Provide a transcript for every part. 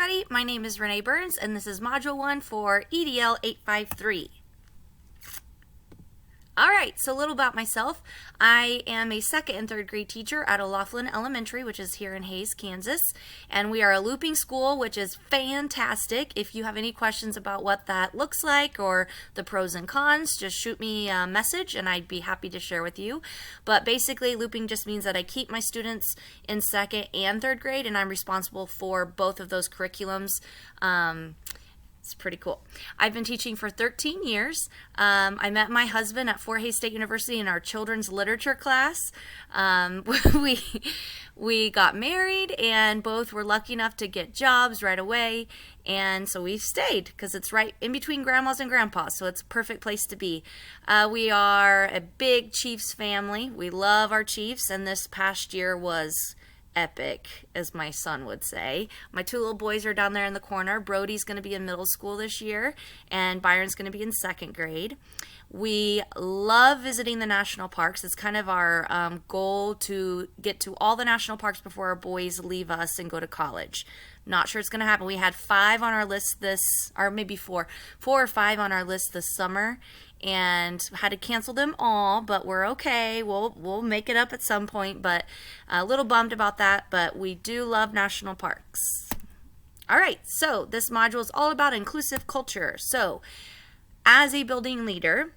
everybody. My name is Renee Burns, and this is Module 1 for EDL 853. All right, so a little about myself. I am a second and third grade teacher at O'Laughlin Elementary, which is here in Hays, Kansas. And we are a looping school, which is fantastic. If you have any questions about what that looks like or the pros and cons, just shoot me a message and I'd be happy to share with you. But basically, looping just means that I keep my students in second and third grade, and I'm responsible for both of those curriculums. It's pretty cool. I've been teaching for 13 years. I met my husband at Fort Hays State University in our children's literature class. We got married and both were lucky enough to get jobs right away. And so we've stayed because it's right in between grandmas and grandpas. So it's a perfect place to be. We are a big Chiefs family. We love our Chiefs, and this past year was epic, as my son would say. My two little boys are down there in the corner. Brody's going to be in middle school this year, and Byron's going to be in second grade. We love visiting the national parks. It's kind of our goal to get to all the national parks before our boys leave us and go to college. Not sure it's going to happen. We had 5 on our list or maybe 4 or 5 on our list this summer, and had to cancel them all, but we're okay. We'll make it up at some point, but a little bummed about that, but we do love national parks. All right, so this module is all about inclusive culture. So as a building leader,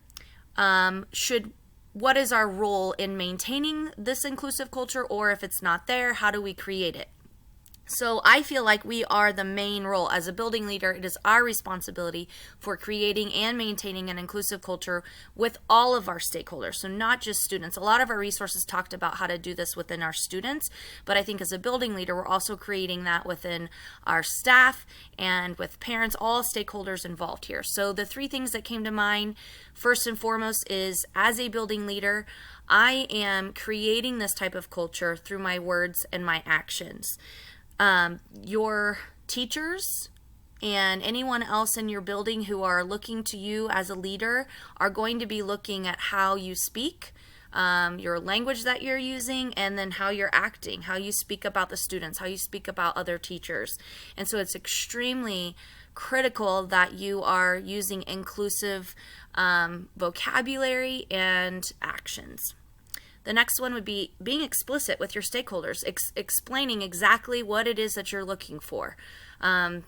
what is our role in maintaining this inclusive culture, or if it's not there, how do we create it? So I feel like we are the main role. As a building leader, it is our responsibility for creating and maintaining an inclusive culture with all of our stakeholders, so not just students. A lot of our resources talked about how to do this within our students, but I think as a building leader, we're also creating that within our staff and with parents, all stakeholders involved here. So the 3 things that came to mind, first and foremost, is as a building leader, I am creating this type of culture through my words and my actions. Your teachers and anyone else in your building who are looking to you as a leader are going to be looking at how you speak, your language that you're using, and then how you're acting, how you speak about the students, how you speak about other teachers. And so it's extremely critical that you are using inclusive vocabulary and actions. The next one would be being explicit with your stakeholders, explaining exactly what it is that you're looking for. Reading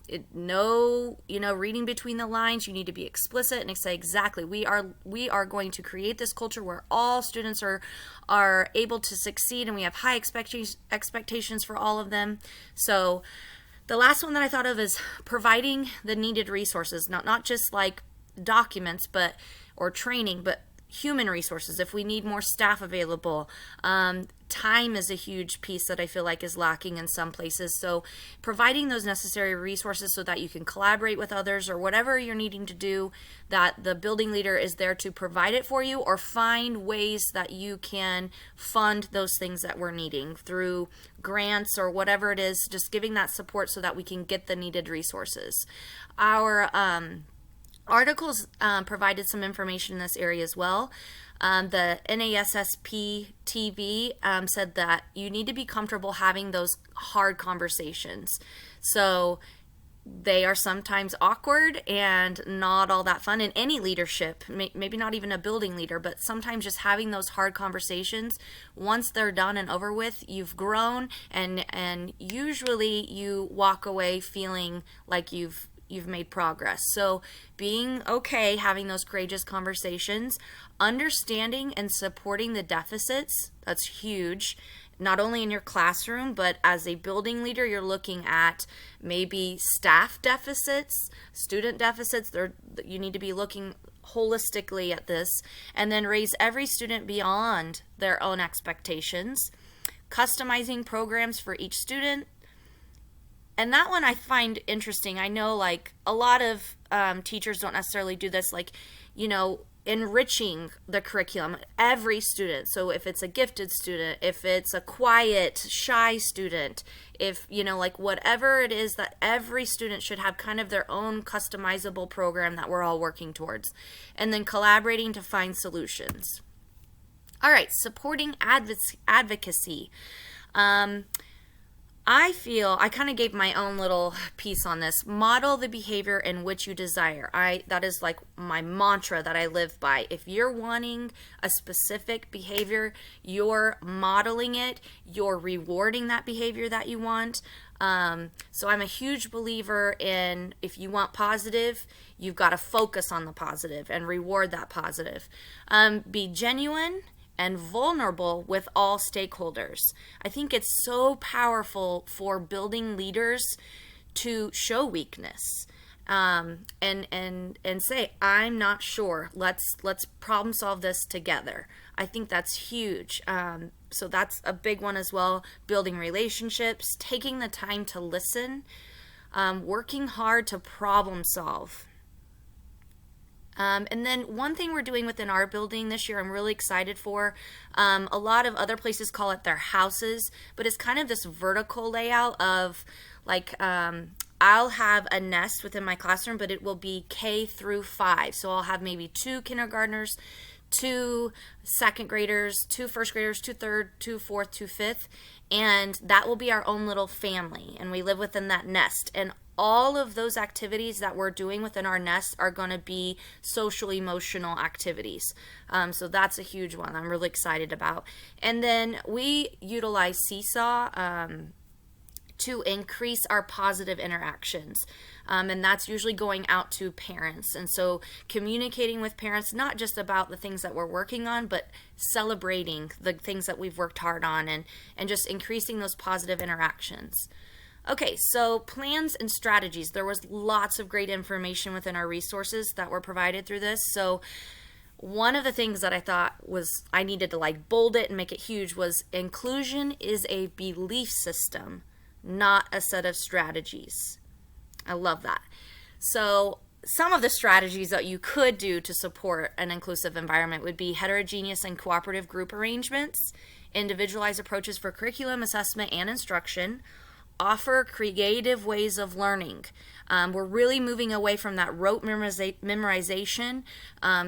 between the lines, you need to be explicit and say exactly, we are going to create this culture where all students are able to succeed, and we have high expectations for all of them. So the last one that I thought of is providing the needed resources, not just like documents or training, but human resources. If we need more staff available, time is a huge piece that I feel like is lacking in some places. So providing those necessary resources so that you can collaborate with others, or whatever you're needing to do, that the building leader is there to provide it for you, or find ways that you can fund those things that we're needing through grants or whatever it is, just giving that support so that we can get the needed resources. Our articles provided some information in this area as well. The NASSP TV said that you need to be comfortable having those hard conversations. So they are sometimes awkward and not all that fun in any leadership, maybe not even a building leader, but sometimes just having those hard conversations, once they're done and over with, you've grown, and usually you walk away feeling like you've made progress. So being okay having those courageous conversations, understanding and supporting the deficits, that's huge. Not only in your classroom, but as a building leader, you're looking at maybe staff deficits, student deficits. You need to be looking holistically at this, and then raise every student beyond their own expectations, customizing programs for each student. And that one I find interesting. I know like a lot of teachers don't necessarily do this, like, enriching the curriculum, every student. So if it's a gifted student, if it's a quiet, shy student, if, like whatever it is, that every student should have kind of their own customizable program that we're all working towards. And then collaborating to find solutions. All right, supporting advocacy. I feel I kind of gave my own little piece on this. Model the behavior in which you desire. That is like my mantra that I live by. If you're wanting a specific behavior, you're modeling it, you're rewarding that behavior that you want. So I'm a huge believer in, if you want positive, you've got to focus on the positive and reward that positive. Be genuine and vulnerable with all stakeholders. I think it's so powerful for building leaders to show weakness, and say, I'm not sure. Let's problem solve this together. I think that's huge. So that's a big one as well. Building relationships, taking the time to listen, working hard to problem solve. And then one thing we're doing within our building this year, I'm really excited for. A lot of other places call it their houses, but it's kind of this vertical layout of like, I'll have a nest within my classroom, but it will be K through 5. So I'll have maybe 2 kindergartners, 2 second graders, 2 first graders, 2 third, 2 fourth, 2 fifth, and that will be our own little family, and we live within that nest. And all of those activities that we're doing within our nest are going to be social emotional activities. So that's a huge one I'm really excited about. And then we utilize Seesaw to increase our positive interactions. And that's usually going out to parents. And so communicating with parents, not just about the things that we're working on, but celebrating the things that we've worked hard on, and just increasing those positive interactions. Okay, so plans and strategies. There was lots of great information within our resources that were provided through this. So one of the things that I thought was I needed to like bold it and make it huge was inclusion is a belief system, not a set of strategies. I love that. So some of the strategies that you could do to support an inclusive environment would be heterogeneous and cooperative group arrangements, individualized approaches for curriculum, assessment, and instruction, offer creative ways of learning. We're really moving away from that rote memorization.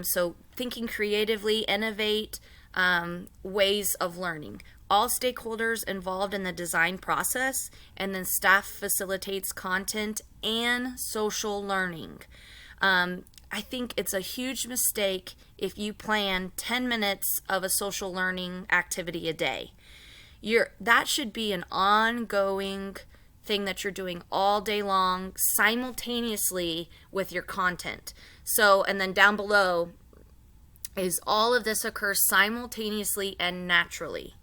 So thinking creatively, innovate ways of learning. All stakeholders involved in the design process, and then staff facilitates content and social learning. I think it's a huge mistake if you plan 10 minutes of a social learning activity a day. That should be an ongoing thing that you're doing all day long simultaneously with your content. So, and then down below is all of this occurs simultaneously and naturally.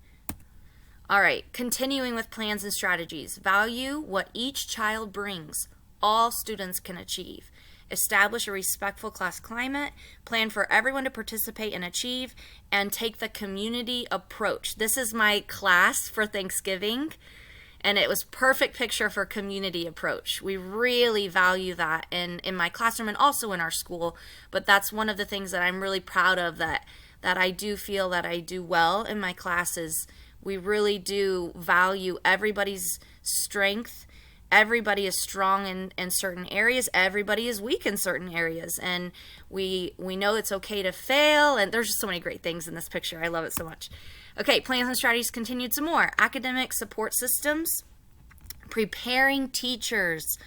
All right, continuing with plans and strategies. Value what each child brings. All students can achieve. Establish a respectful class climate, plan for everyone to participate and achieve, and take the community approach. This is my class for Thanksgiving, and it was perfect picture for community approach. We really value that in my classroom and also in our school, but that's one of the things that I'm really proud of that I do feel that I do well in my classes. We really do value everybody's strength. Everybody is strong in certain areas. Everybody is weak in certain areas. And we know it's okay to fail. And there's just so many great things in this picture. I love it so much. Okay, plans and strategies continued some more. Academic support systems. Preparing teachers.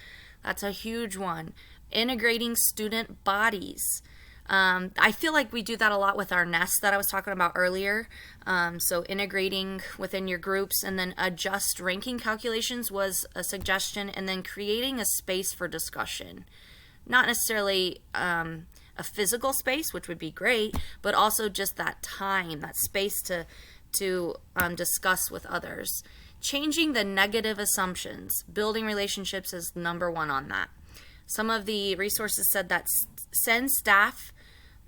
That's a huge one. Integrating student bodies. I feel like we do that a lot with our nests that I was talking about earlier. So integrating within your groups, and then adjust ranking calculations was a suggestion, and then creating a space for discussion. Not necessarily a physical space, which would be great, but also just that time, that space to discuss with others. Changing the negative assumptions. Building relationships is number one on that. Some of the resources said that send staff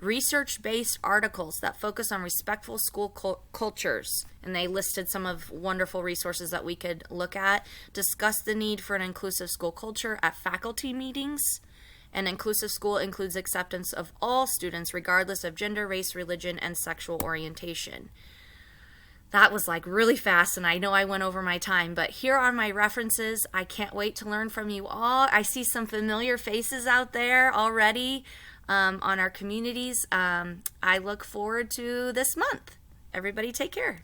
research-based articles that focus on respectful school cultures, and they listed some of wonderful resources that we could look at. Discuss the need for an inclusive school culture at faculty meetings. An inclusive school includes acceptance of all students regardless of gender, race, religion, and sexual orientation. That was like really fast, and I know I went over my time, but here are my references. I can't wait to learn from you all. I see some familiar faces out there already on our communities. I look forward to this month. Everybody take care.